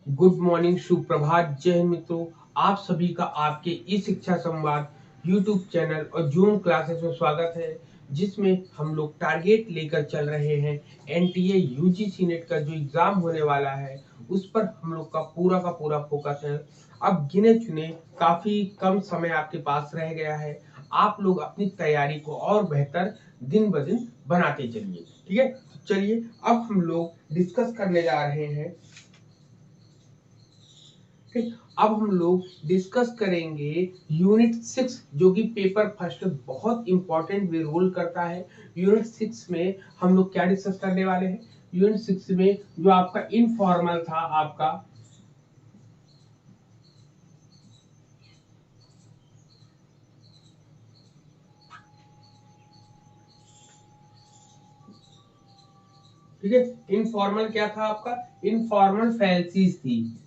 Good morning, सुप्रभात, जय हिंद मित्रों। आप सभी का आपके ई शिक्षा संवाद यूट्यूब चैनल और जूम क्लासेस में स्वागत है, जिसमें हम लोग टारगेट लेकर चल रहे हैं। एनटीए यूजीसी नेट का जो एग्जाम होने वाला है उस पर हम लोग का पूरा फोकस है। अब गिने चुने काफी कम समय आपके पास रह गया है। आप लोग अपनी तैयारी को और बेहतर दिन ब दिन बनाते चलिए। ठीक है, चलिए अब हम लोग डिस्कस करने जा रहे हैं। ठीक, अब हम लोग डिस्कस करेंगे यूनिट 6, जो कि पेपर फर्स्ट बहुत इंपॉर्टेंट भी रोल करता है। यूनिट 6 में हम लोग क्या डिस्कस करने वाले हैं? यूनिट 6 में जो आपका इनफॉर्मल था आपका, ठीक है, इनफॉर्मल क्या था आपका? इनफॉर्मल फैंसीज थी।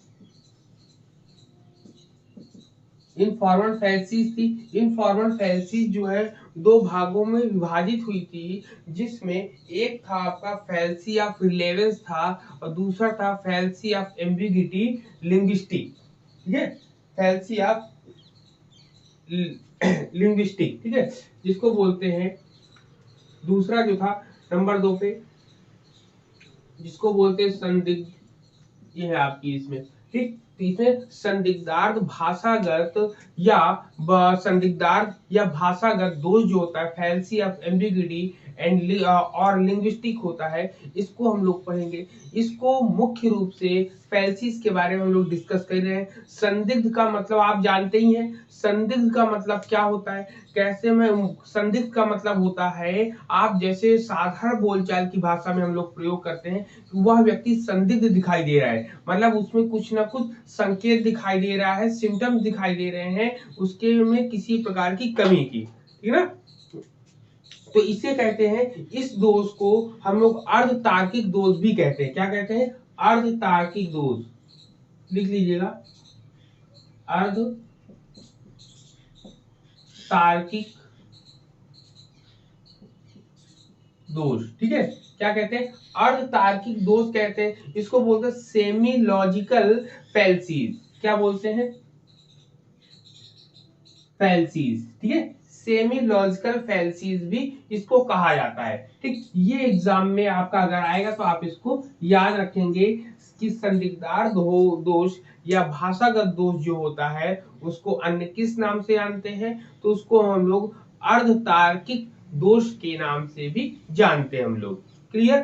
इनफॉर्मल फैंसीज जो है दो भागों में विभाजित हुई थी, जिसमें एक था आपका फैंसी ऑफ रिलेवेंस था और दूसरा था फैंसी ऑफ एम्बिगिटी लिंग्विस्टिक। ठीक है, फैंसी ऑफ लिंग्विस्टिक, ठीक है, जिसको बोलते हैं दूसरा जो था नंबर 2 पे, जिसको बोलते हैं संदिग्ध। ये है आपकी इसमें, ठीक, तो इसमें संदिग्धार्थ भाषागत या संदिग्धार्थ या भाषागत दोष जो होता है, फैंसी ऑफ एम्बिग्यूटी एंड और लिंग्विस्टिक होता है, इसको हम लोग पढ़ेंगे। इसको मुख्य रूप से फैंसीज के बारे में हम लोग डिस्कस कर रहे हैं। संदिग्ध का मतलब आप जानते ही हैं। संदिग्ध का मतलब क्या होता है, कैसे में संदिग्ध का मतलब होता है, आप जैसे साधारण बोलचाल की भाषा में हम लोग प्रयोग करते हैं, वह व्यक्ति संदिग्ध दिखाई दे रहा है, मतलब उसमें कुछ ना कुछ संकेत दिखाई दे रहा है, सिम्टम्स दिखाई दे रहे हैं उसके में किसी प्रकार की कमी की। ठीक है ना, तो इसे कहते हैं, इस दोष को हम लोग अर्ध तार्किक दोष भी कहते हैं। क्या कहते हैं? अर्ध तार्किक दोष। लिख लीजिएगा, अर्ध तार्किक दोष। ठीक है, क्या कहते हैं? अर्ध तार्किक दोष कहते हैं इसको, बोलते हैं सेमी लॉजिकल फैल्सीज। क्या बोलते हैं? फैल्सीज। ठीक है, सेमी लॉजिकल फैल्सीज भी इसको कहा जाता है। ठीक, ये एग्जाम में आपका अगर आएगा तो आप इसको याद रखेंगे कि संदिग्धार दोष या भाषागत दोष जो होता है उसको अन्य किस नाम से जानते हैं? तो उसको हम लोग अर्ध तार्किक दोष के नाम से भी जानते हैं हम लोग। क्लियर?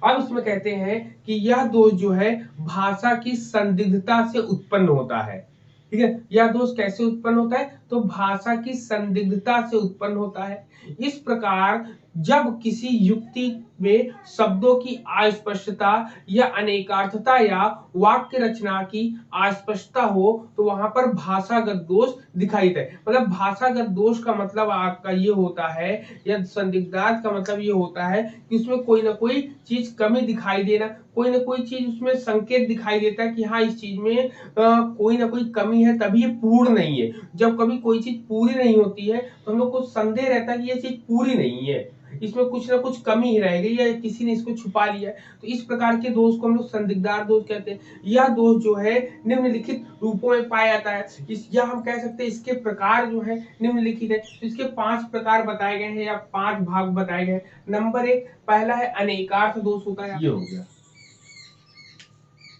अब इसमें कहते हैं कि यह दोष जो है भाषा की संदिग्धता से उत्पन्न होता है। ठीक है, यह दोष कैसे उत्पन्न होता है? तो भाषा की संदिग्धता से उत्पन्न होता है। इस प्रकार जब किसी युक्ति में शब्दों की अस्पष्टता या अनेकार्थता या वाक्य रचना की अस्पष्टता हो तो वहां पर भाषागत दोष दिखाई देता है। मतलब भाषागत दोष का मतलब आपका ये होता है, या संदिग्धार्थ का मतलब ये होता है कि उसमें कोई ना कोई चीज कमी दिखाई देना, कोई ना कोई चीज उसमें संकेत दिखाई देता है कि हाँ इस चीज में कोई ना कोई कमी है, तभी ये पूर्ण नहीं है। जब कभी कोई चीज पूरी नहीं होती है तो हम लोग को संदेह रहता है कि ये चीज पूरी नहीं है, इसमें कुछ ना कुछ कमी ही रह गई या किसी ने इसको छुपा लिया है। तो इस प्रकार के दोष को हम लोग संदिग्धार दोष कहते हैं। यह दोष जो है निम्नलिखित रूपों में पाया जाता है। या हम कह सकते हैं इसके प्रकार जो है निम्नलिखित है। तो इसके 5 प्रकार बताए गए हैं या 5 भाग बताए गए। नंबर 1, पहला है अनेकार्थ दोष होता है। ये हो गया।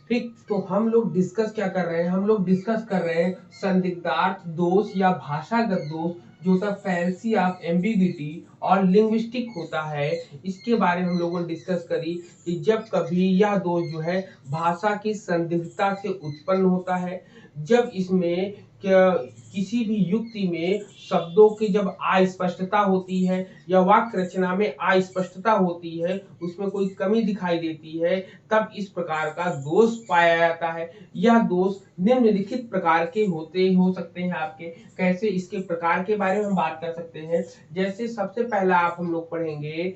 ठीक, तो हम लोग डिस्कस क्या कर रहे हैं? हम लोग डिस्कस कर रहे हैं संदिग्धार्थ दोष या भाषागत दोष, जो होता है फैंसी ऑफ एम्बिग्यूटी और लिंग्विस्टिक होता है। इसके बारे में हम लोगों ने डिस्कस करी कि जब कभी यह दोष जो है भाषा की संदिग्धता से उत्पन्न होता है, जब इसमें किसी भी युक्ति में शब्दों की जब अस्पष्टता होती है या वाक्य रचना में अस्पष्टता होती है, उसमें कोई कमी दिखाई देती है, तब इस प्रकार का दोष पाया जाता है। यह दोष निम्नलिखित प्रकार के हो सकते हैं आपके। कैसे? इसके प्रकार के बारे में हम बात कर सकते हैं। जैसे सबसे पहला आप हम लोग पढ़ेंगे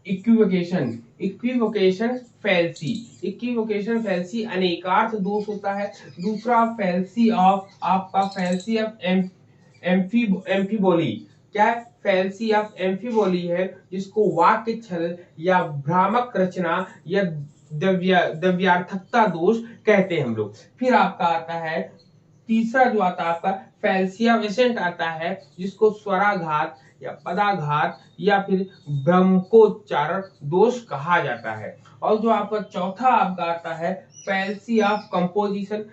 इक्विवोकेशन। इक्विवोकेशन फैल्सी। इक्विवोकेशन फैल्सी अनेकार्थ दोष होता है। दूसरा फैल्सी ऑफ आपका फैल्सी ऑफ एम्फीबोली। क्या है? फैल्सी ऑफ एम्फीबोली है, जिसको वाक्य छल या भ्रामक रचना या द्रव्यार्थकता दोष कहते हैं हम लोग। फिर आपका आता है तीसरा, जो आता है आपका फैल्सियावेसेंट आता है, जिसको स्वराघात या पदाघात या फिर ब्रह्मकोच्चारण दोष कहा जाता है। और जो आपका चौथा आपका आता है फैल्सी ऑफ कंपोजिशन।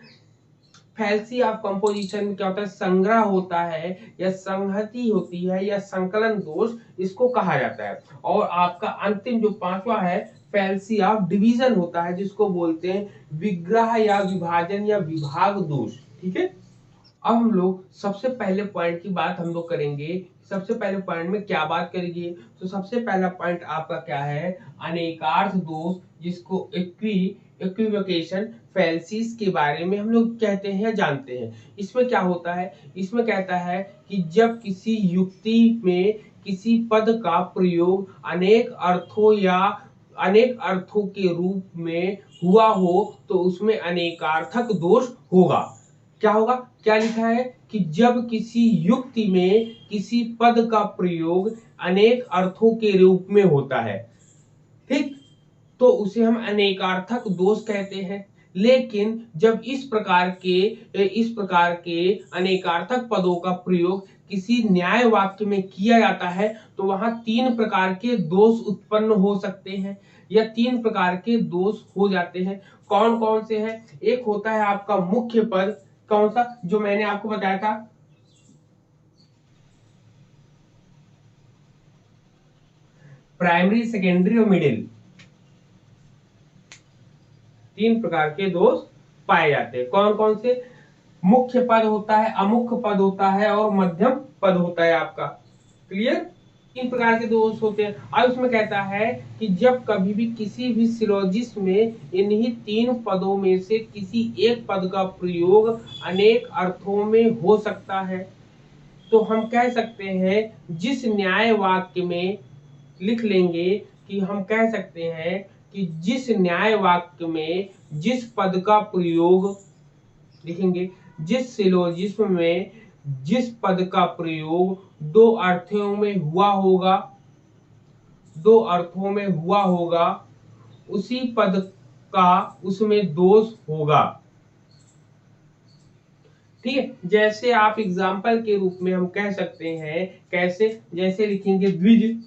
फैल्सी ऑफ कंपोजिशन में क्या होता है, संग्रह होता है या संहति होती है या संकलन दोष इसको कहा जाता है। और आपका अंतिम जो पांचवा है फैल्सी ऑफ डिवीजन होता है, जिसको बोलते हैं विग्रह या विभाजन या विभाग दोष। ठीक है, अब हम लोग सबसे पहले पॉइंट की बात हम लोग करेंगे। सबसे पहले पॉइंट में क्या बात करेंगे, तो सबसे पहला पॉइंट आपका क्या है, अनेकार्थ दोष, जिसको इक्विवोकेशन फैल्सीज के बारे में हम लोग कहते हैं, जानते हैं। इसमें क्या होता है, इसमें कहता है कि जब किसी युक्ति में किसी पद का प्रयोग अनेक अर्थों के रूप में हुआ हो तो उसमें अनेकार्थक दोष होगा। क्या होगा, क्या लिखा है कि जब किसी युक्ति में किसी पद का प्रयोग अनेक अर्थों के रूप में होता है, ठीक, तो उसे हम अनेकार्थक दोष कहते हैं। लेकिन जब इस प्रकार के अनेकार्थक पदों का प्रयोग किसी न्याय वाक्य में किया जाता है तो वहां तीन प्रकार के दोष उत्पन्न हो सकते हैं या तीन प्रकार के दोष हो जाते हैं। कौन कौन से हैं, एक होता है आपका मुख्य पद, कौन सा, जो मैंने आपको बताया था, प्राइमरी, सेकेंडरी और मिडिल, तीन प्रकार के दोष पाए जाते हैं। कौन कौन से, मुख्य पद होता है, अमुख्य पद होता है और मध्यम पद होता है आपका। क्लियर, तीन प्रकार के दोष होते हैं। अब इसमें कहता है कि जब कभी भी किसी भी सिलोजिज्म में इन्हीं तीन पदों में से किसी एक पद का प्रयोग अनेक अर्थों में हो सकता है तो हम कह सकते हैं, जिस न्याय वाक्य में लिख लेंगे कि हम कह सकते हैं कि जिस न्याय वाक्य में जिस पद का प्रयोग लिखेंगे, जिस सिलोजिज्म में जिस पद का प्रयोग दो अर्थों में हुआ होगा, उसी पद का उसमें दोष होगा। ठीक है, जैसे आप एग्जाम्पल के रूप में हम कह सकते हैं, कैसे, जैसे लिखेंगे द्विज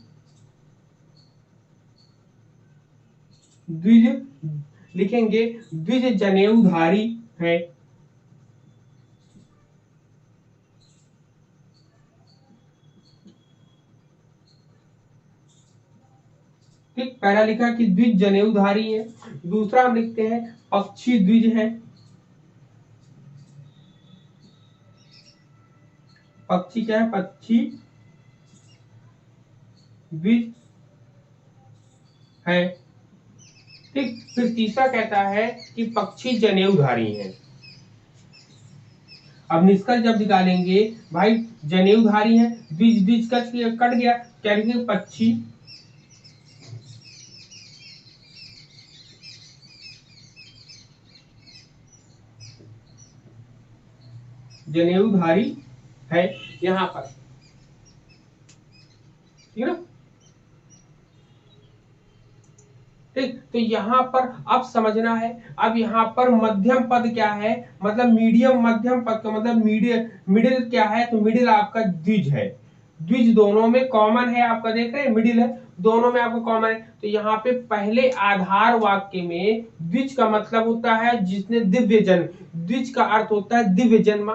लिखेंगे, द्विज जनेऊधारी है। ठीक, पहला लिखा कि द्विज जनेऊधारी है। दूसरा हम लिखते हैं पक्षी द्विज है। पक्षी क्या है, पक्षी द्विज है। ठीक, फिर तीसरा कहता है कि पक्षी जनेऊधारी है। अब निष्कर्ष जब निकालेंगे, भाई जनेऊधारी है, द्विज द्विज कट गया, क्या लिखेंगे, पक्षी जनेऊधारी है यहां पर। ठीक है ना, ठीक, तो यहाँ पर अब समझना है, अब यहाँ पर मध्यम पद क्या है, मतलब मीडियम, मध्यम पद का मतलब मिडिल क्या है, तो मिडिल आपका द्विज है। द्विज दोनों में कॉमन है, आपका देख रहे हैं मिडिल है, दोनों में आपको कॉमन है। तो यहाँ पे पहले आधार वाक्य में द्विज का मतलब होता है जिसने दिव्य जन्म, द्विज का अर्थ होता है दिव्य जन्मा,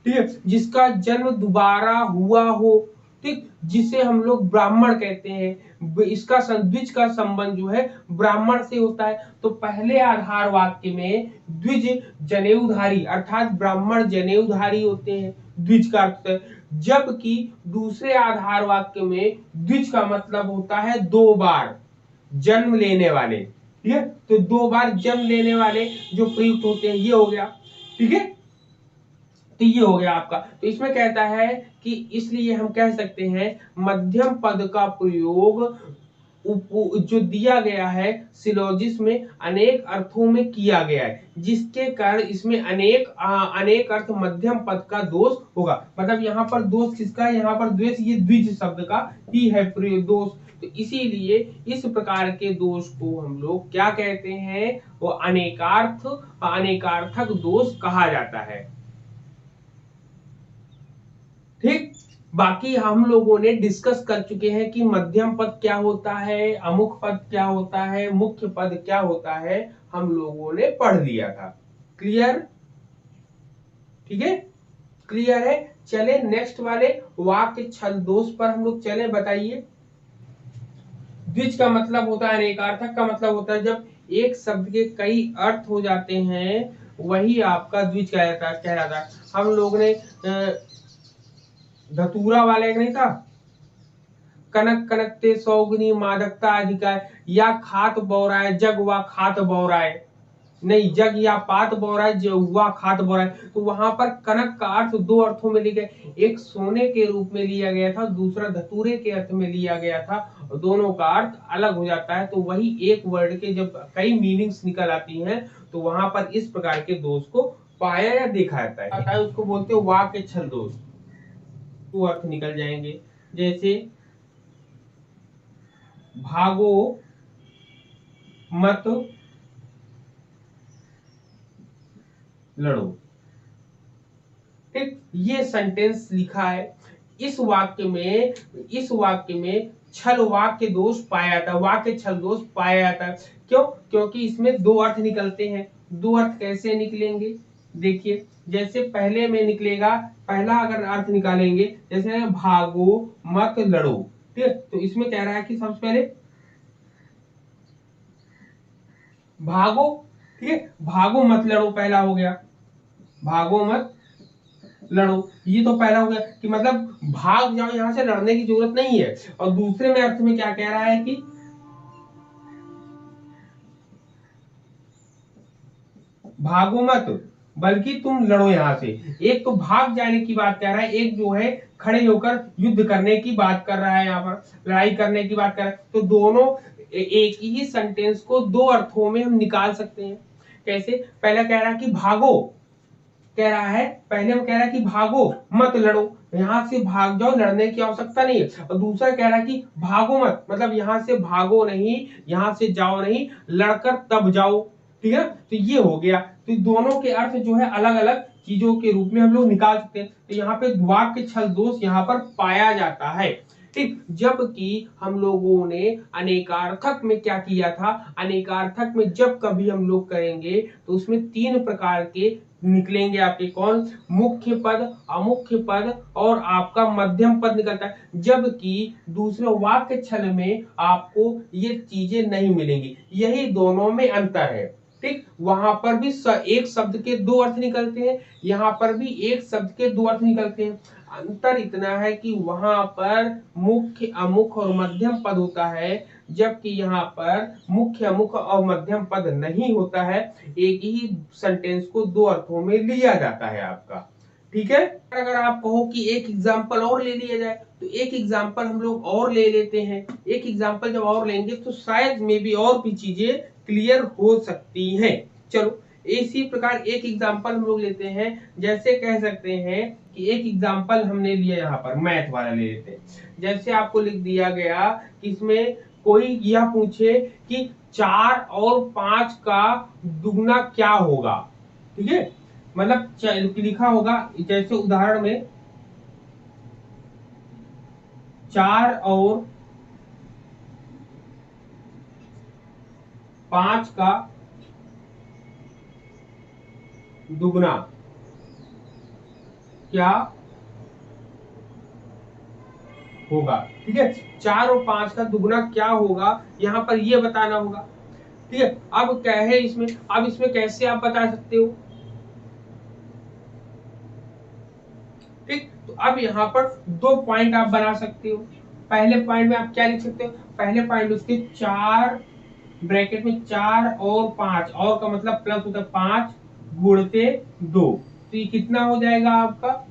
ठीक है, जिसका जन्म दोबारा हुआ हो, ठीक, जिसे हम लोग ब्राह्मण कहते हैं। इसका द्विज का संबंध जो है ब्राह्मण से होता है। तो पहले आधार वाक्य में द्विज जनेऊधारी अर्थात ब्राह्मण जनेऊधारी होते हैं, द्विज का अर्थ, जबकि दूसरे आधार वाक्य में द्विज का मतलब होता है दो बार जन्म लेने वाले। ठीक है, तो दो बार जन्म लेने वाले जो प्रयुक्त होते हैं, ये हो गया। ठीक है, तो ये हो गया आपका। तो इसमें कहता है कि इसलिए हम कह सकते हैं मध्यम पद का प्रयोग जो दिया गया है सिलोजिज्म में अनेक अर्थों में किया गया है, जिसके कारण इसमें अनेक अर्थ मध्यम पद का दोष होगा। मतलब यहाँ पर दोष किसका है, यहाँ पर द्वेष ये द्विज शब्द का ही है दोष। तो इसीलिए इस प्रकार के दोष को हम लोग क्या कहते हैं, वो अनेकार्थक दोष कहा जाता है। ठीक, बाकी हम लोगों ने डिस्कस कर चुके हैं कि मध्यम पद क्या होता है, अमुख पद क्या होता है, मुख्य पद क्या होता है, हम लोगों ने पढ़ लिया था। क्लियर? ठीक है, क्लियर है। चले नेक्स्ट वाले वाक्य छल दोष पर हम लोग चले। बताइए, द्विज का मतलब होता है अनेकार्थक का मतलब होता है जब एक शब्द के कई अर्थ हो जाते हैं, वही आपका द्विज कहलाता है। हम लोग ने धतूरा वाले नहीं था, कनक कनकते सौगनी मादकता अधिकार, या खात बौराए जग वा खात बौराए, नहीं जग या पात बौराए हुआ खात बौराए। तो वहां पर कनक का अर्थ दो अर्थों में लिया गया, एक सोने के रूप में लिया गया था, दूसरा धतूरे के अर्थ में लिया गया था, दोनों का अर्थ अलग हो जाता है। तो वही एक वर्ड के जब कई मीनिंग्स निकल आती हैं, तो वहां पर इस प्रकार के दोष को पाया या देखा जाता है, उसको बोलते हैं वाक्य छल दोष। तो अर्थ निकल जाएंगे, जैसे भागो मत लड़ो। ठीक, ये सेंटेंस लिखा है। इस वाक्य में छल वाक्य दोष पाया जाता है, वाक्य छल दोष पाया जाता है। क्यों? क्योंकि इसमें दो अर्थ निकलते हैं। दो अर्थ कैसे निकलेंगे? देखिए, जैसे पहले में निकलेगा, पहला अगर अर्थ निकालेंगे, जैसे भागो मत लड़ो। ठीक है, तो इसमें कह रहा है कि सबसे पहले भागो, ठीक है, भागो मत लड़ो पहला हो गया, भागो मत लड़ो, ये तो पहला हो गया कि मतलब भाग जाओ, यहां से लड़ने की जरूरत नहीं है। और दूसरे में अर्थ में क्या कह रहा है कि भागो मत बल्कि तुम लड़ो यहां से। एक तो भाग जाने की बात कर रहा है, एक जो है खड़े होकर युद्ध करने की बात कर रहा है, यहाँ पर लड़ाई करने की बात कर रहा है। तो दोनों एक ही सेंटेंस को दो अर्थों में हम निकाल सकते हैं। कैसे? पहला कह रहा है कि भागो, कह रहा है पहले वो कह रहा है कि भागो मत लड़ो, यहां से भाग जाओ, लड़ने की आवश्यकता नहीं है। और दूसरा कह रहा है कि भागो मत, मतलब यहां से भागो नहीं, यहां से जाओ नहीं, लड़कर तब जाओ। ठीक है, तो ये हो गया। तो दोनों के अर्थ जो है अलग अलग चीजों के रूप में हम लोग निकाल सकते हैं। तो यहाँ पे वाक्य छल दोष यहाँ पर पाया जाता है। ठीक, जबकि हम लोगों ने अनेकार्थक में क्या किया था, अनेकार्थक में जब कभी हम लोग करेंगे तो उसमें तीन प्रकार के निकलेंगे आपके, कौन? मुख्य पद, अमुख्य पद और आपका मध्यम पद निकलता है। जबकि दूसरे वाक्य छल में आपको ये चीजें नहीं मिलेंगी, यही दोनों में अंतर है। ठीक, वहां पर भी एक शब्द के दो अर्थ निकलते हैं, यहाँ पर भी एक शब्द के दो अर्थ निकलते हैं। अंतर इतना है कि वहां पर मुख्य अमुख और मध्यम पद होता है, जबकि यहाँ पर मुख्य अमुख और मध्यम पद नहीं होता है। एक ही सेंटेंस को दो अर्थों में लिया जाता है आपका। ठीक है, अगर आप कहो कि एक एग्जाम्पल और ले लिया जाए, तो एक एग्जाम्पल हम लोग और ले लेते हैं। एक एग्जाम्पल जब और लेंगे तो शायद में भी और भी चीजें क्लियर हो सकती हैं। चलो, इसी प्रकार एक एग्जाम्पल हम लोग लेते हैं। जैसे कह सकते हैं कि एक एग्जाम्पल हमने लिया, यहाँ पर मैथ वाला ले लेते हैं। जैसे आपको लिख दिया गया कि इसमें कोई यह पूछे कि 4 और 5 का दुगना क्या होगा। ठीक है, मतलब लिखा होगा, जैसे उदाहरण में 4 और 5 का दुगना क्या होगा। ठीक है, 4 और 5 का दुगना क्या होगा, यहां पर ये बताना होगा। ठीक है, अब क्या है इसमें, अब इसमें कैसे आप बता सकते हो? ठीक, तो अब यहाँ पर दो पॉइंट आप बना सकते हो। पहले पॉइंट में आप क्या लिख सकते हो? पहले पॉइंट उसके 4 ब्रैकेट में 4 और 5, और का मतलब प्लस होता है 5 गुणते 2, तो ये कितना हो जाएगा आपका?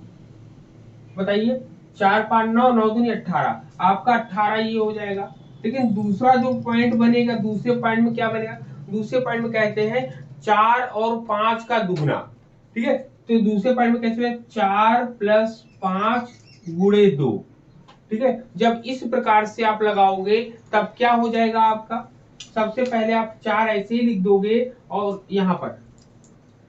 बताइए, 4 5 9, 9 दूनी 18, आपका 18 ये हो जाएगा। लेकिन दूसरा जो पॉइंट बनेगा, दूसरे पॉइंट में क्या बनेगा? दूसरे पॉइंट में कहते हैं 4 और 5 का दुगना। ठीक है, तो दूसरे पॉइंट में कैसे? 4 + 5 × 2, ठीक है, जब इस प्रकार से आप लगाओगे तब क्या हो जाएगा आपका, सबसे पहले आप 4 ऐसे ही लिख दोगे और यहाँ पर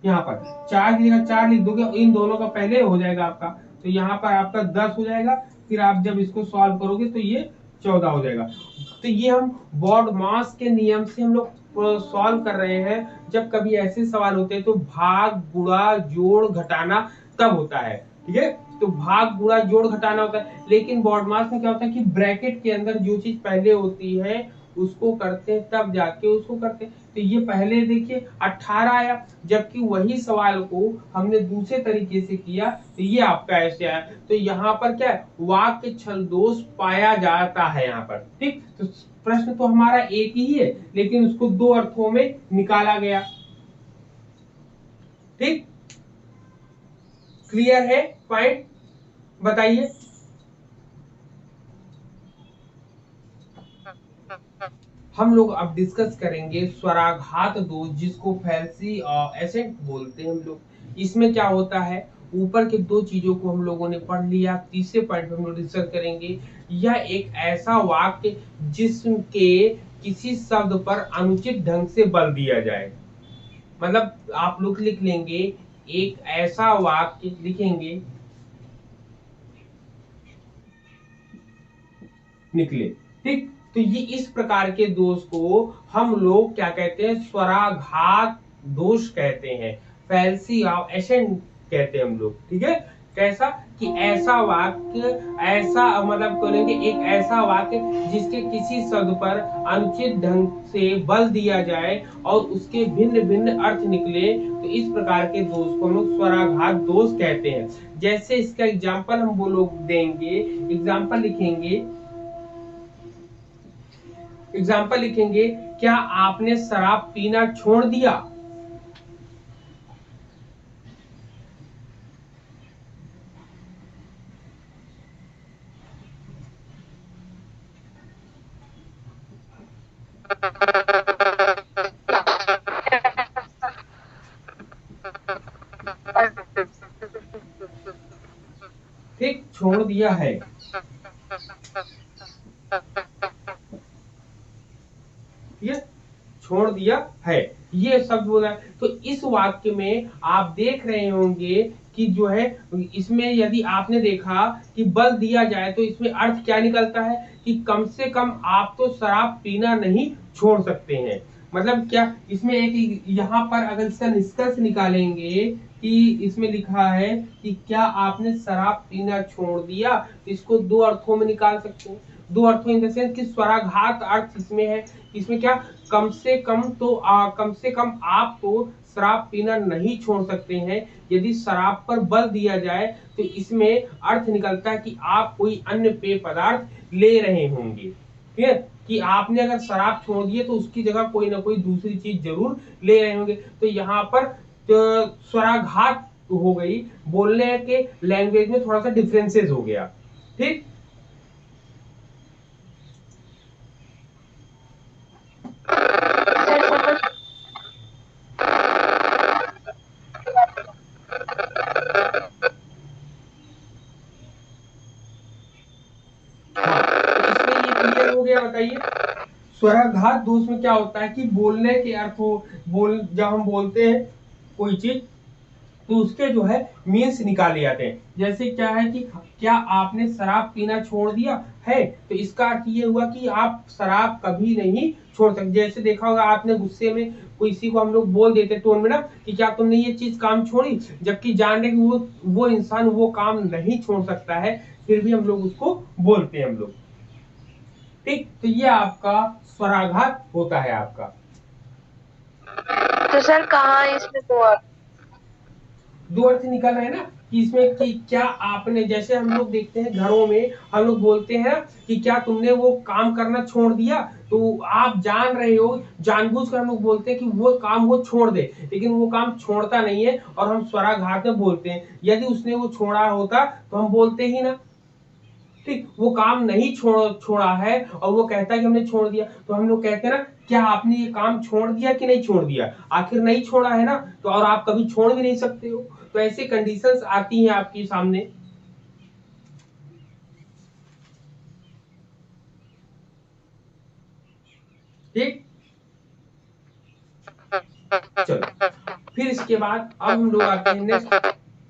4 की जगह 4 लिख दोगे, इन दोनों का पहले हो जाएगा आपका, तो यहाँ पर आपका 10 हो जाएगा। फिर आप जब इसको सॉल्व करोगे तो ये 14 हो जाएगा। तो ये हम बॉडमास के नियम से हम लोग सॉल्व कर रहे हैं। जब कभी ऐसे सवाल होते हैं तो भाग गुणा जोड़ घटाना तब होता है, ठीक है, तो भाग गुणा जोड़ घटाना होता है। लेकिन बॉडमास में क्या होता है कि ब्रैकेट के अंदर जो चीज पहले होती है उसको करते हैं तब जाके उसको करते हैं। तो ये पहले देखिए 18 आया, जबकि वही सवाल को हमने दूसरे तरीके से किया तो ये आपका ऐसे आया। तो यहाँ पर क्या है, वाक्य छल दोष पाया जाता है यहाँ पर, ठीक। तो प्रश्न तो हमारा एक ही है लेकिन उसको दो अर्थों में निकाला गया, ठीक। क्लियर है पॉइंट, बताइए। हम लोग अब डिस्कस करेंगे स्वराघात दोष, जिसको फैंसी एसेंट बोलते हैं हम लोग। इसमें क्या होता है, ऊपर के दो चीजों को हम लोगों ने पढ़ लिया, तीसरे पॉइंट पे हम लोग डिस्कस करेंगे। यह एक ऐसा वाक्य जिसके किसी शब्द पर अनुचित ढंग से बल दिया जाए। मतलब आप लोग लिख लेंगे, एक ऐसा वाक्य लिखेंगे, निकले, ठीक। तो ये इस प्रकार के दोष को हम लोग क्या कहते हैं, स्वराघात दोष कहते हैं, फैल्सी ऑफ एसेंट कहते हैं हम लोग, ठीक है। कैसा कि ऐसा वाक्य, ऐसा मतलब करेंगे एक ऐसा वाक्य जिसके किसी शब्द पर अनुचित ढंग से बल दिया जाए और उसके भिन्न भिन्न अर्थ निकले, तो इस प्रकार के दोष को हम लोग स्वराघात दोष कहते हैं। जैसे इसका एग्जाम्पल हम वो लोग देंगे, एग्जाम्पल लिखेंगे, क्या आपने शराब पीना छोड़ दिया। ठीक, छोड़ दिया है, ये छोड़ दिया है, ये शब्द बोला। तो इस वाक्य में आप देख रहे होंगे कि जो है इसमें यदि आपने देखा कि बल दिया जाए तो इसमें अर्थ क्या निकलता है कि कम से कम आप तो शराब पीना नहीं छोड़ सकते हैं। मतलब क्या इसमें एक यहाँ पर अगर इसका निष्कर्ष निकालेंगे कि इसमें लिखा है कि क्या आपने शराब पीना छोड़ दिया, इसको दो अर्थों में निकाल सकते हैं। दो अर्थों इन द सेंस कि स्वराघात अर्थ इसमें है, इसमें क्या कम से कम आप तो शराब पीना नहीं छोड़ सकते हैं। यदि शराब पर बल दिया जाए तो इसमें अर्थ निकलता है कि आप कोई अन्य पेय पदार्थ ले रहे होंगे, ठीक है, कि आपने अगर शराब छोड़ दी तो उसकी जगह कोई ना कोई दूसरी चीज जरूर ले रहे होंगे। तो यहाँ पर तो स्वराघात हो गई, बोलने के लैंग्वेज में थोड़ा सा डिफरेंसेस हो गया, ठीक। बताइए स्वराघात दोष में क्या होता है कि बोलने के अर्थ हो, जब हम बोलते हैं कोई चीज तो उसके जो है मीन्स निकाले जाते हैं। जैसे क्या है कि क्या आपने शराब पीना छोड़ दिया है, तो इसका अर्थ ये हुआ कि आप शराब कभी नहीं छोड़ सकते। जैसे देखा होगा आपने गुस्से में किसी को हम लोग बोल देते टोन में ना कि क्या तुमने ये चीज काम छोड़ी, जबकि जान रहे कि वो इंसान वो काम नहीं छोड़ सकता है, फिर भी हम लोग उसको बोलते हैं हम लोग, ठीक। तो ये आपका स्वराघात होता है आपका। तो सर कहाँ इसमें दो अर्थ निकल रहे हैं ना कि इसमें कि क्या आपने, जैसे हम लोग देखते हैं घरों में हम लोग बोलते हैं कि क्या तुमने वो काम करना छोड़ दिया, तो आप जान रहे हो, जानबूझकर हम लोग बोलते हैं कि वो काम वो छोड़ दे, लेकिन वो काम छोड़ता नहीं है और हम स्वराघात में बोलते हैं। यदि उसने वो छोड़ा होता तो हम बोलते ही ना, ठीक। वो काम नहीं छोड़ा है और वो कहता है कि हमने छोड़ दिया, तो हम लोग कहते हैं ना क्या आपने ये काम छोड़ दिया कि नहीं छोड़ दिया, आखिर नहीं छोड़ा है ना, तो और आप कभी छोड़ भी नहीं सकते हो। तो ऐसे कंडीशंस आती हैं आपके सामने। ठीक, चलो फिर इसके बाद अब हम लोग आते हैं नेक्स्ट,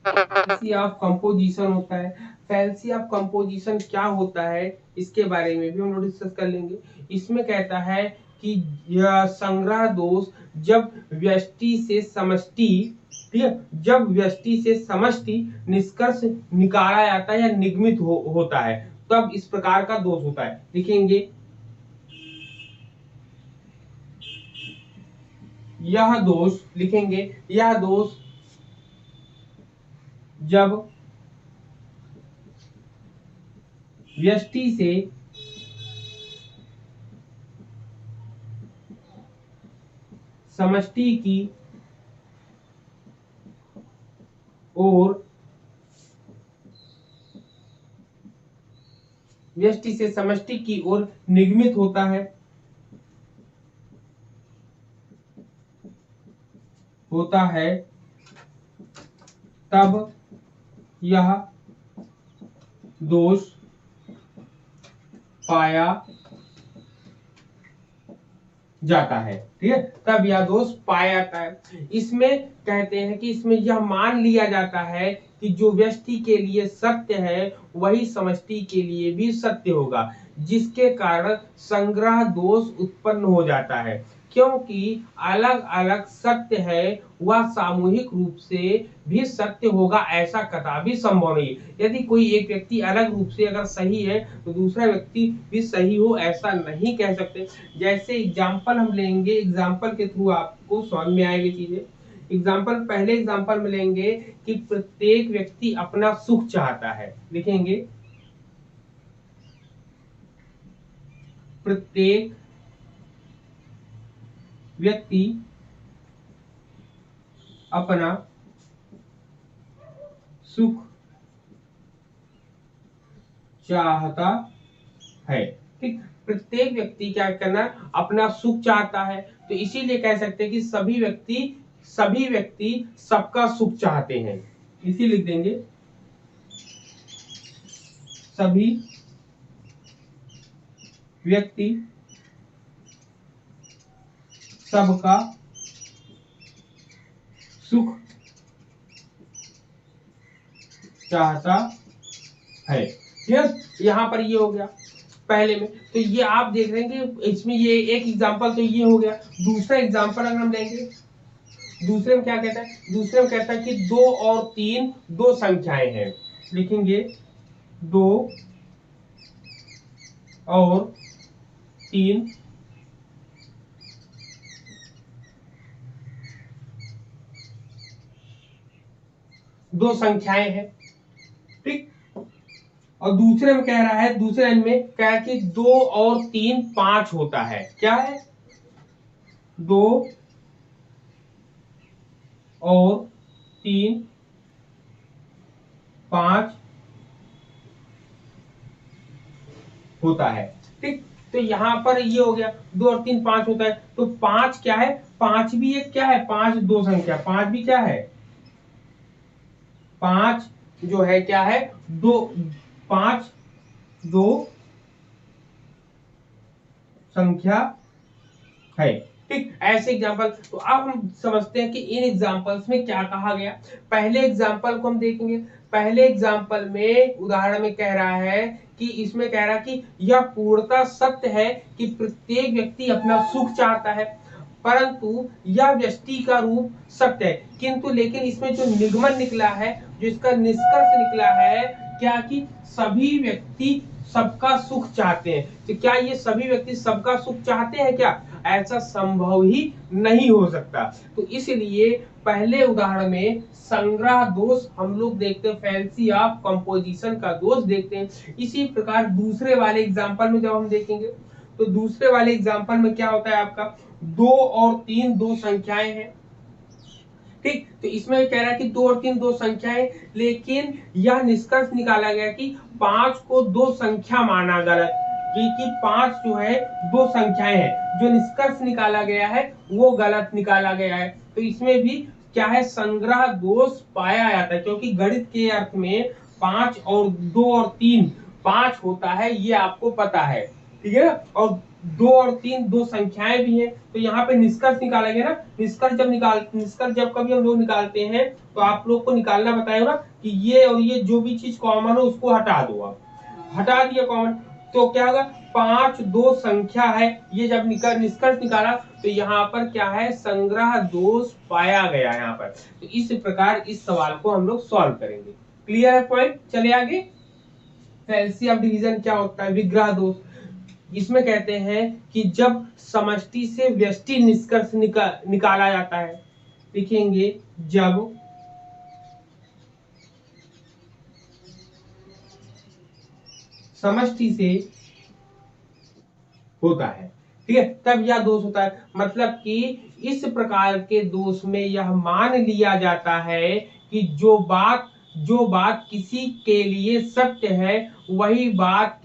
फैलेसी ऑफ कंपोजिशन होता है। फैलेसी ऑफ कंपोजिशन क्या होता है इसके बारे में भी हम लोग डिस्कस कर लेंगे। इसमें कहता है कि यह संग्रह दोष जब व्यष्टि से समष्टि, ठीक है, जब व्यष्टि से समष्टि निष्कर्ष निकाला जाता है या निगमित होता है तब इस प्रकार का दोष होता है। लिखेंगे यह दोष, लिखेंगे यह दोष जब व्यष्टि से समष्टि की ओर, व्यष्टि से समष्टि की ओर निगमित होता है, तब यह दोष पाया जाता है। ठीक है, तब यह दोष पाया जाता है। इसमें कहते हैं कि इसमें यह मान लिया जाता है कि जो व्यष्टि के लिए सत्य है वही समष्टि के लिए भी सत्य होगा, जिसके कारण संग्रह दोष उत्पन्न हो जाता है। क्योंकि अलग अलग सत्य है वह सामूहिक रूप से भी सत्य होगा ऐसा कदापि संभव नहीं। यदि कोई एक व्यक्ति अलग रूप से अगर सही है तो दूसरा व्यक्ति भी सही हो ऐसा नहीं कह सकते। जैसे एग्जाम्पल हम लेंगे, एग्जाम्पल के थ्रू आपको समझ में आएगी चीजें। एग्जाम्पल, पहले एग्जाम्पल में लेंगे कि प्रत्येक व्यक्ति अपना सुख चाहता है। लिखेंगे प्रत्येक व्यक्ति अपना सुख चाहता है। ठीक, प्रत्येक व्यक्ति क्या करना, अपना सुख चाहता है। तो इसीलिए कह सकते हैं कि सभी व्यक्ति सबका सुख चाहते हैं। इसी लिख देंगे सभी व्यक्ति सबका सुख चाहता है। यहाँ पर ये हो गया पहले में। तो ये आप देख रहे हैं कि इसमें ये एक एग्जांपल तो ये हो गया। दूसरा एग्जांपल अगर हम लेंगे, दूसरे में क्या कहता है, दूसरे में कहता है कि 2 और 3 दो संख्याएं हैं। लिखेंगे 2 और 3 दो संख्याएं हैं। ठीक, और दूसरे में कह रहा है, दूसरे लाइन में कह रहा है कि 2 और 3 5 होता है। क्या है, 2 और 3 5 होता है। ठीक, तो यहां पर ये हो गया 2 और 3 5 होता है। तो 5 क्या है, 5 भी एक क्या है, 5 दो संख्या, 5 भी क्या है, 5 जो है क्या है, 5 दो संख्या है। ठीक, ऐसे एग्जांपल। तो अब हम समझते हैं कि इन एग्जांपल्स में क्या कहा गया। पहले एग्जांपल को हम देखेंगे। पहले एग्जांपल में उदाहरण में कह रहा है कि इसमें कह रहा है कि यह पूर्णतः सत्य है कि प्रत्येक व्यक्ति अपना सुख चाहता है, परंतु यह व्यष्टि का रूप सत्य है। किंतु लेकिन इसमें जो निगमन निकला है, जो इसका निष्कर्ष निकला है क्या, कि सभी व्यक्ति सबका सुख चाहते हैं। तो क्या ये सभी व्यक्ति सबका सुख चाहते हैं क्या, ऐसा संभव ही नहीं हो सकता। तो इसलिए पहले उदाहरण में संग्रह दोष हम लोग देखते हैं, फैलेसी ऑफ कंपोजिशन का दोष देखते हैं। इसी प्रकार दूसरे वाले एग्जांपल में जब हम देखेंगे तो दूसरे वाले एग्जांपल में क्या होता है आपका, 2 और 3 दो संख्याएं हैं। ठीक, तो इसमें कह रहा है कि 2 और 3 दो संख्याएं, लेकिन यह निष्कर्ष निकाला गया कि 5 को दो संख्या माना गलत, कि 5 जो है दो संख्याएं हैं। जो निष्कर्ष निकाला गया है वो गलत निकाला गया है। तो इसमें भी क्या है, संग्रह दोष पाया जाता है, क्योंकि गणित के अर्थ में 5 और 2 और 3 5 होता है, ये आपको पता है। ठीक है ना। और 2 और 3 दो संख्याएं भी हैं, तो यहाँ पे निष्कर्ष निकालेंगे ना। निष्कर्ष जब कभी हम लोग निकालते हैं तो आप लोग को निकालना बताया ना कि ये और ये जो भी चीज कॉमन हो उसको हटा दो। आप हटा दिया कॉमन, तो क्या होगा, 5 2 संख्या है, ये जब निष्कर्ष निकाला तो यहाँ पर क्या है, संग्रह दोष पाया गया यहाँ पर। तो इस प्रकार इस सवाल को हम लोग सॉल्व करेंगे। क्लियर है पॉइंट, चले आगे। फैल्सी ऑफ डिवीजन क्या होता है, विग्रह दोष। इसमें कहते हैं कि जब समष्टि से व्यष्टि निष्कर्ष निकाला जाता है, लिखेंगे जब समष्टि से होता है, ठीक है, तब यह दोष होता है। मतलब कि इस प्रकार के दोष में यह मान लिया जाता है कि जो बात किसी के लिए सत्य है, वही बात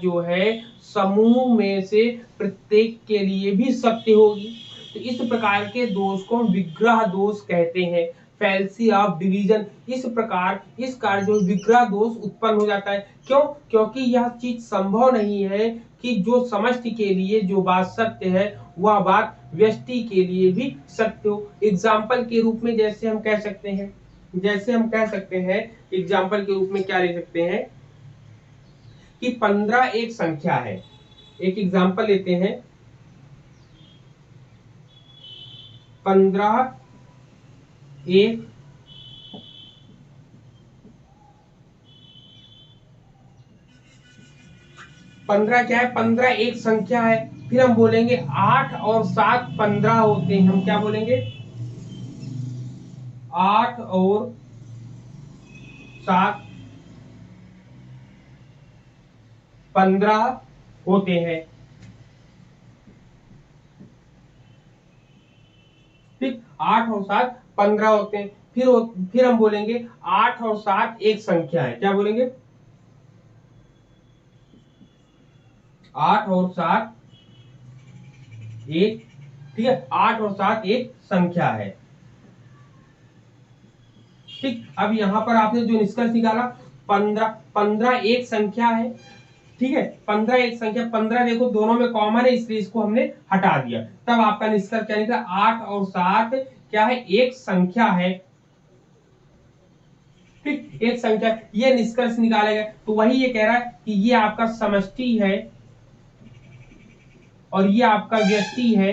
जो है समूह में से प्रत्येक के लिए भी सत्य होगी। तो इस प्रकार के दोष को विग्रह दोष कहते हैं, फैल्सी ऑफ डिवीजन। इस प्रकार इस कार्य जो विग्रह दोष उत्पन्न हो जाता है, क्यों, क्योंकि यह चीज संभव नहीं है कि जो समष्टि के लिए जो बात सत्य है वह बात व्यष्टि के लिए भी सत्य हो। एग्जाम्पल के रूप में जैसे हम कह सकते हैं, एग्जाम्पल के रूप में क्या ले सकते हैं कि 15 एक संख्या है। एक एग्जाम्पल लेते हैं, 15 एक 15 क्या है, 15 एक संख्या है। फिर हम बोलेंगे 8 और 7 15 होते हैं। हम क्या बोलेंगे, 8 और 7 15 होते हैं। ठीक, 8 और 7 15 होते हैं। फिर हम बोलेंगे 8 और 7 एक संख्या है। क्या बोलेंगे, 8 और 7 एक, ठीक है, 8 और 7 एक संख्या है। ठीक, अब यहां पर आपने जो निष्कर्ष निकाला, 15 एक संख्या है, ठीक है, 15 एक संख्या, 15 देखो दोनों में कॉमन है, इसलिए इसको हमने हटा दिया। तब आपका निष्कर्ष क्या निकला, 8 और 7 क्या है, एक संख्या है। ठीक, एक संख्या, ये निष्कर्ष निकाला गया। तो वही ये कह रहा है कि ये आपका समष्टि है और ये आपका व्यष्टि है।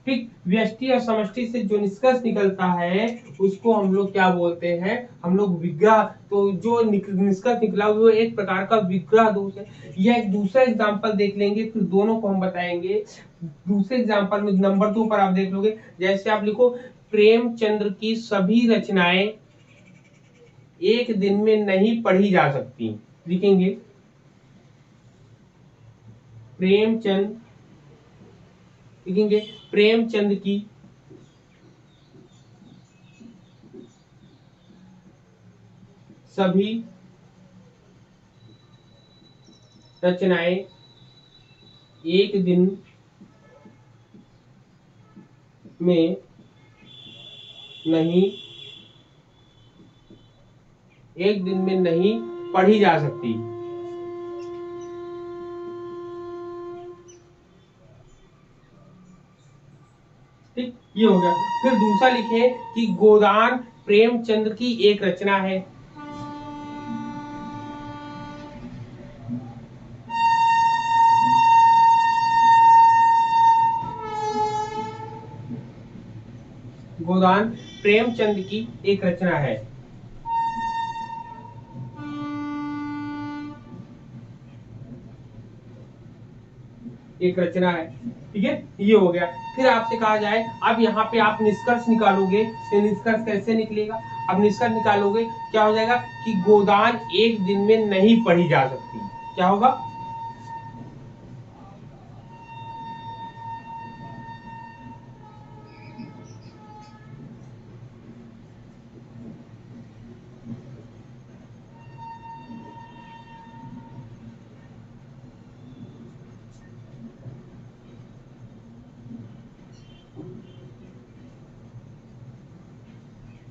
ठीक, व्यष्टि और समष्टि से जो निष्कर्ष निकलता है उसको हम लोग क्या बोलते हैं, हम लोग विग्रह। तो जो निष्कर्ष निकला वो एक प्रकार का विग्रह दोष है। यह एक दूसरा एग्जांपल देख लेंगे, फिर दोनों को हम बताएंगे। दूसरे एग्जांपल में नंबर 2 पर आप देख लोगे, जैसे आप लिखो, प्रेमचंद्र की सभी रचनाएं एक दिन में नहीं पढ़ी जा सकती। लिखेंगे, प्रेमचंद, लिखेंगे प्रेमचंद की सभी रचनाएं एक दिन में नहीं पढ़ी जा सकती। ठीक, ये हो गया। फिर दूसरा लिखे कि गोदान प्रेमचंद की एक रचना है। गोदान प्रेमचंद की एक रचना है। एक रचना है, ठीक है, ये हो गया। फिर आपसे कहा जाए, अब यहाँ पे आप निष्कर्ष निकालोगे। तो निष्कर्ष कैसे निकलेगा, अब निष्कर्ष निकालोगे क्या हो जाएगा कि गोदान एक दिन में नहीं पढ़ी जा सकती। क्या होगा,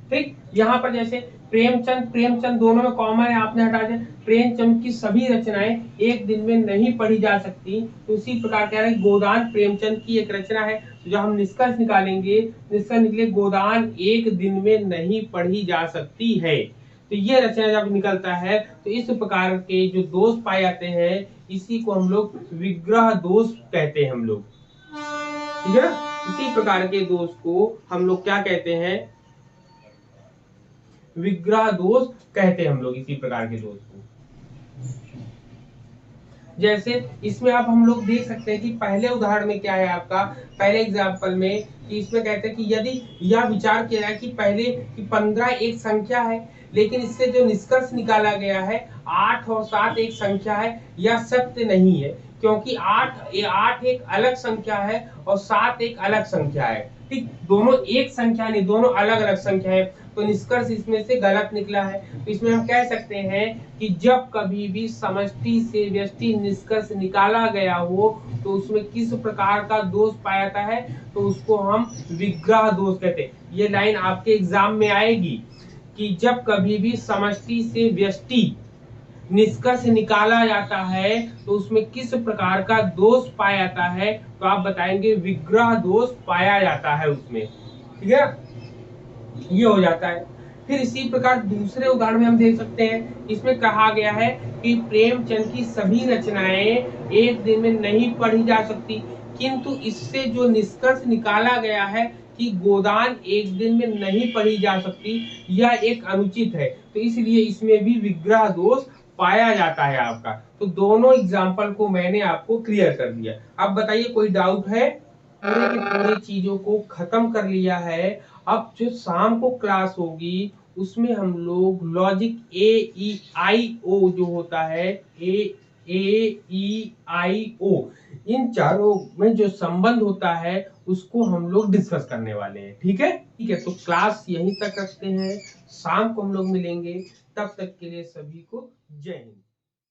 ठीक, यहाँ पर जैसे प्रेमचंद प्रेमचंद दोनों में कॉमन है, आपने हटा दिया। प्रेमचंद की सभी रचनाएं एक दिन में नहीं पढ़ी जा सकती। तो उसी प्रकार कह रहे हैं गोदान प्रेमचंद की एक रचना है। तो जब हम निष्कर्ष निकालेंगे, निष्कर्ष निकले गोदान एक दिन में नहीं पढ़ी जा सकती है। तो ये रचना जब निकलता है तो इस प्रकार के जो दोष पाए जाते हैं, इसी को हम लोग विग्रह दोष कहते हैं हम लोग, ठीक है ना। इसी प्रकार के दोष को हम लोग क्या कहते हैं, विग्रह दोष कहते हैं हम लोग इसी प्रकार के दोष को। जैसे इसमें आप हम लोग देख सकते हैं कि पहले उदाहरण में क्या है आपका, पहले एग्जाम्पल में कि इसमें कहते हैं कि यदि यह विचार किया जाए कि पहले कि 15 एक संख्या है, लेकिन इससे जो निष्कर्ष निकाला गया है 8 और 7 एक संख्या है, यह सत्य नहीं है, क्योंकि 8 एक अलग संख्या है और 7 एक अलग संख्या है। ठीक, दोनों एक संख्या नहीं, दोनों अलग अलग संख्या है। तो निष्कर्ष इसमें से गलत निकला है। तो इसमें हम कह सकते हैं कि जब कभी भी समष्टि से व्यष्टि निष्कर्ष निकाला गया हो तो उसमें किस प्रकार का दोष पाया जाता है, तो उसको हम विग्रह दोष कहते हैं। ये लाइन आपके एग्जाम में आएगी कि जब कभी भी समष्टि से व्यष्टि निष्कर्ष निकाला जाता है तो उसमें किस प्रकार का दोष पाया जाता है, तो आप बताएंगे विग्रह दोष पाया जाता है उसमें, ठीक है। ये हो जाता है। फिर इसी प्रकार दूसरे उदाहरण में हम देख सकते हैं, इसमें कहा गया है कि प्रेमचंद की सभी रचनाएं एक दिन में नहीं पढ़ी जा सकती, किंतु इससे जो निष्कर्ष निकाला गया है कि गोदान एक दिन में नहीं पढ़ी जा सकती, यह एक अनुचित है। तो इसलिए इसमें भी विग्रह दोष पाया जाता है आपका। तो दोनों एग्जाम्पल को मैंने आपको क्लियर कर दिया। अब बताइए कोई डाउट है? पूरे की पूरी चीजों को खत्म कर लिया है। अब जो शाम को क्लास होगी उसमें हम लोग लॉजिक AEIO जो होता है, AEIO, इन चारों में जो संबंध होता है उसको हम लोग डिस्कस करने वाले हैं, ठीक है। ठीक है, तो क्लास यहीं तक रखते हैं, शाम को हम लोग मिलेंगे। तब तक के लिए सभी को जय हिंद।